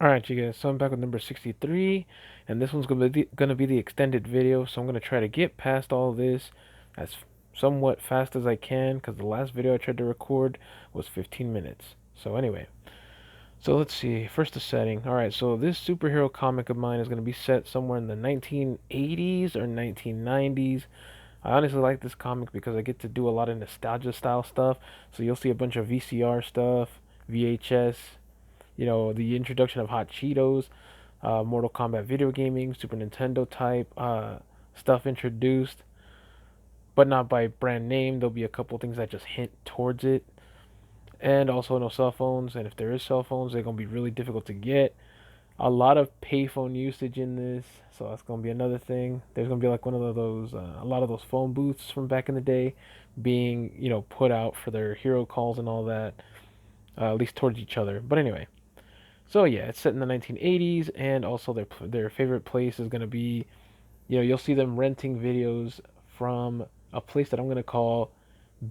All right, you guys. So I'm back with number 63, and this one's gonna be the extended video. So I'm gonna try to get past all this as somewhat fast as I can, because the last video I tried to record was 15 minutes. So anyway, so let's see. First, the setting. All right. So this superhero comic of mine is gonna be set somewhere in the 1980s or 1990s. I honestly like this comic because I get to do a lot of nostalgia style stuff. So you'll see a bunch of VCR stuff, VHS, the introduction of Hot Cheetos, Mortal Kombat video gaming, Super Nintendo type stuff introduced, but not by brand name. There'll be a couple things that just hint towards it. And also no cell phones, and if there is cell phones, they're gonna be really difficult to get. A lot of payphone usage in this, so that's gonna be another thing. There's gonna be like one of those, a lot of those phone booths from back in the day, being put out for their hero calls and all that, at least towards each other. But anyway, so yeah, it's set in the 1980s, and also their favorite place is gonna be, you'll see them renting videos from a place that I'm gonna call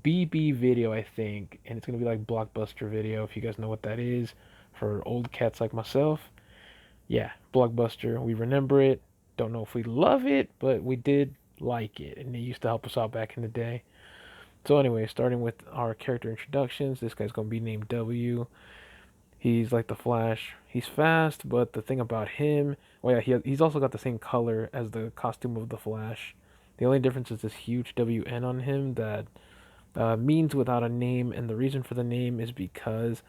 BB Video, I think, and it's gonna be like Blockbuster Video, if you guys know what that is, for old cats like myself. Yeah, Blockbuster, we remember it. Don't know if we love it, but we did like it, and it used to help us out back in the day. So anyway, starting with our character introductions, this guy's gonna be named W. He's like the Flash. He's fast, but the thing about him, well, yeah, he's also got the same color as the costume of the Flash. The only difference is this huge WN on him that means without a name, and the reason for the name is because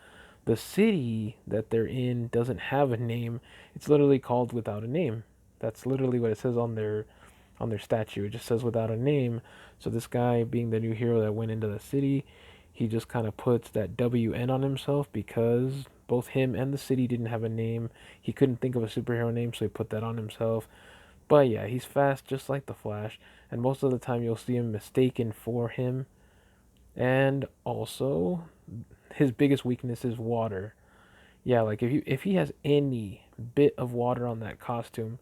the city that they're in doesn't have a name. It's literally called without a name. That's literally what it says on their statue. It just says without a name. So this guy, being the new hero that went into the city, he just kind of puts that WN on himself because both him and the city didn't have a name. He couldn't think of a superhero name, so he put that on himself. But yeah, he's fast just like the Flash, and most of the time you'll see him mistaken for him. And also, his biggest weakness is water. Yeah, like if he has any bit of water on that costume,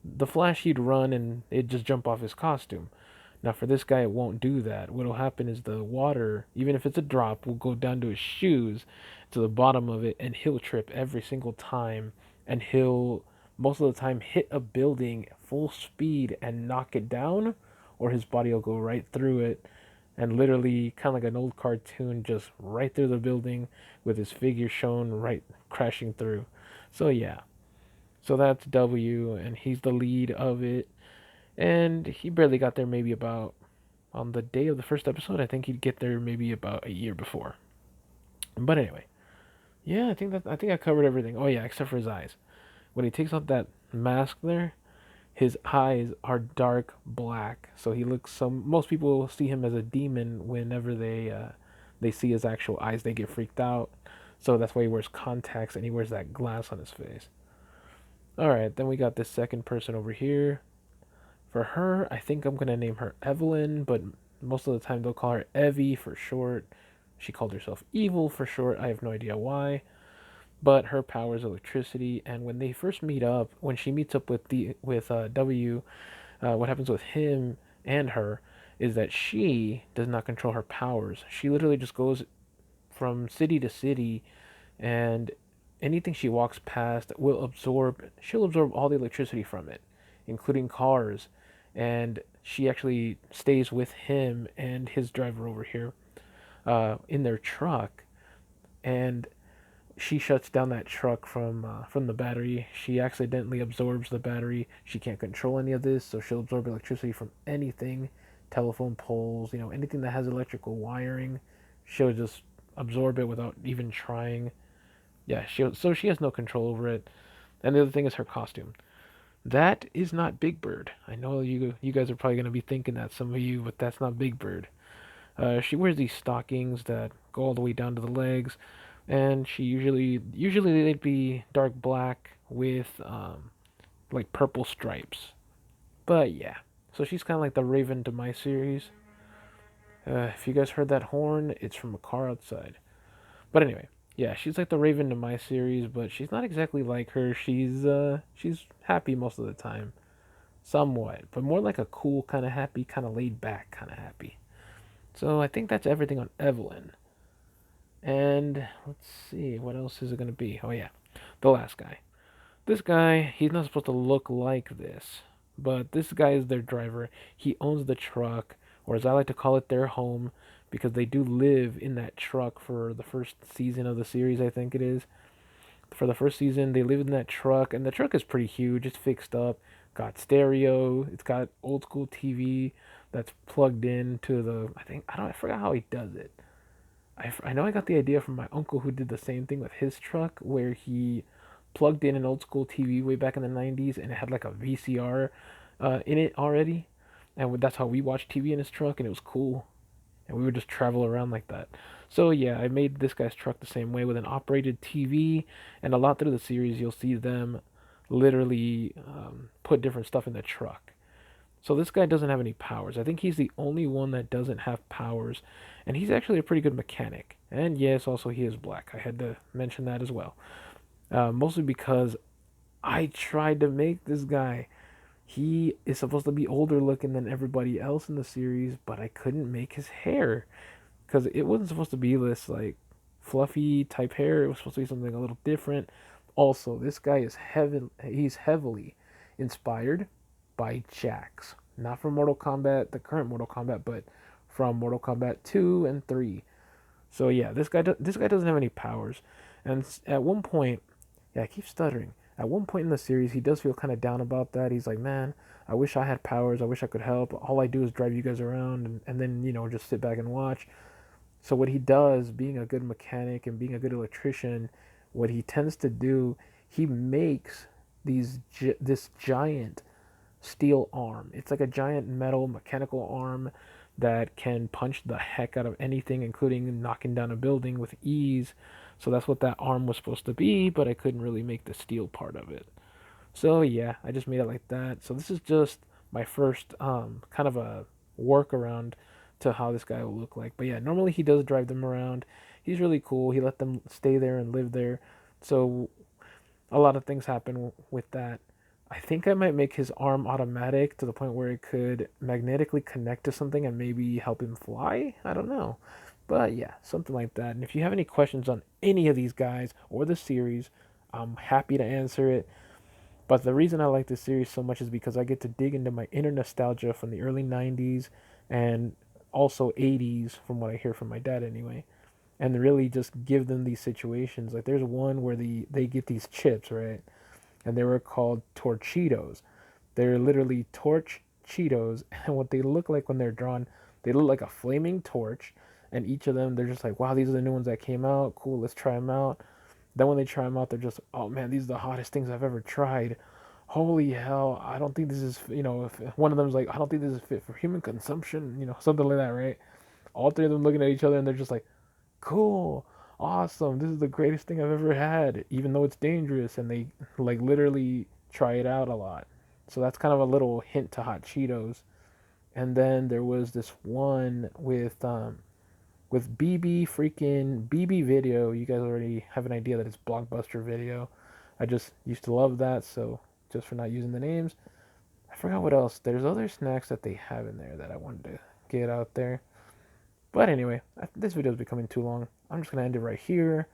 the Flash he'd run and it'd just jump off his costume. Now for this guy, it won't do that. What'll happen is the water, even if it's a drop, will go down to his shoes, to the bottom of it, and he'll trip every single time, and he'll most of the time hit a building full speed and knock it down, or his body will go right through it, and literally kind of like an old cartoon, just right through the building with his figure shown right crashing through. So yeah, so that's W, and he's the lead of it. And he barely got there, maybe about on the day of the first episode. I think he'd get there maybe about a year before. But anyway, yeah, I think I covered everything. Oh yeah, except for his eyes. When he takes off that mask there, his eyes are dark black. So he looks some. Most people will see him as a demon whenever they see his actual eyes. They get freaked out. So that's why he wears contacts and he wears that glass on his face. All right, then we got this second person over here. For her, I think I'm gonna name her Evelyn, but most of the time they'll call her Evie for short. She called herself Evil for short. I have no idea why, but her power is electricity. And when they first meet up, when she meets up with W, what happens with him and her is that she does not control her powers. She literally just goes from city to city, and anything she walks past will absorb. She'll absorb all the electricity from it, including cars. And she actually stays with him and his driver over here in their truck, and she shuts down that truck from the battery. She accidentally absorbs the battery. She can't control any of this, so she'll absorb electricity from anything, telephone poles, anything that has electrical wiring. She'll just absorb it without even trying. Yeah, she has no control over it. And the other thing is her costume. That is not Big Bird. I know you guys are probably gonna be thinking that, some of you, but that's not Big Bird. She wears these stockings that go all the way down to the legs, and she usually they'd be dark black with like purple stripes. But yeah, so she's kind of like the Raven to my series. If you guys heard that horn, it's from a car outside. But anyway, yeah, she's like the Raven to my series, but she's not exactly like her. She's happy most of the time, somewhat, but more like a cool kind of happy, kind of laid back kind of happy. So I think that's everything on Evelyn. And let's see, what else is it gonna be? Oh yeah, the last guy. This guy, he's not supposed to look like this, but this guy is their driver. He owns the truck, or as I like to call it, their home, because they do live in that truck for the first season of the series, I think it is. For the first season, they live in that truck, and the truck is pretty huge. It's fixed up, got stereo, it's got old school TV that's plugged in to the. I forgot how he does it. I know I got the idea from my uncle who did the same thing with his truck, where he plugged in an old school TV way back in the 90s and it had like a VCR in it already. And that's how we watched TV in his truck, and it was cool. And we would just travel around like that. So yeah, I made this guy's truck the same way with an operated TV, and a lot through the series you'll see them literally put different stuff in the truck. So this guy doesn't have any powers. I think he's the only one that doesn't have powers, and he's actually a pretty good mechanic. And yes, also he is black. I had to mention that as well. Mostly because I tried to make this guy. He is supposed to be older looking than everybody else in the series, but I couldn't make his hair because it wasn't supposed to be this like fluffy type hair. It was supposed to be something a little different. Also, this guy is he's heavily inspired by Jax, not from Mortal Kombat, the current Mortal Kombat, but from Mortal Kombat 2 and 3. So yeah, this guy doesn't have any powers, and at one point, yeah, I keep stuttering. At one point in the series, he does feel kind of down about that. He's like, man, I wish I had powers. I wish I could help. All I do is drive you guys around and then, just sit back and watch. So what he does, being a good mechanic and being a good electrician, what he tends to do, he makes this giant steel arm. It's like a giant metal mechanical arm that can punch the heck out of anything, including knocking down a building with ease. So that's what that arm was supposed to be, but I couldn't really make the steel part of it. So yeah, I just made it like that. So this is just my first kind of a workaround to how this guy will look like. But yeah, normally he does drive them around. He's really cool. He let them stay there and live there. So a lot of things happen with that. I think I might make his arm automatic to the point where it could magnetically connect to something and maybe help him fly. I don't know. But yeah, something like that. And if you have any questions on any of these guys or the series, I'm happy to answer it. But the reason I like this series so much is because I get to dig into my inner nostalgia from the early 90s and also 80s, from what I hear from my dad anyway, and really just give them these situations. Like there's one where they get these chips, right? And they were called Torchitos. They're literally torch Cheetos, and what they look like when they're drawn, they look like a flaming torch. And each of them, they're just like, wow, these are the new ones that came out. Cool, let's try them out. Then when they try them out, they're just, oh man, these are the hottest things I've ever tried. Holy hell, I don't think this is, if one of them's like, I don't think this is fit for human consumption, something like that, right? All three of them looking at each other and they're just like, cool, awesome, this is the greatest thing I've ever had, even though it's dangerous. And they like literally try it out a lot. So that's kind of a little hint to hot Cheetos. And then there was this one with BB Video. You guys already have an idea that it's Blockbuster Video. I just used to love that, so just for not using the names. I forgot what else. There's other snacks that they have in there that I wanted to get out there. But anyway, this video is becoming too long. I'm just going to end it right here.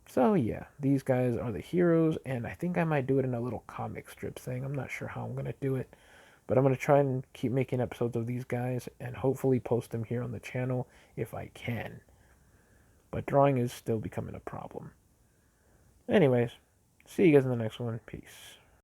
So yeah, these guys are the heroes, and I think I might do it in a little comic strip thing. I'm not sure how I'm going to do it. But I'm going to try and keep making episodes of these guys and hopefully post them here on the channel if I can. But drawing is still becoming a problem. Anyways, see you guys in the next one. Peace.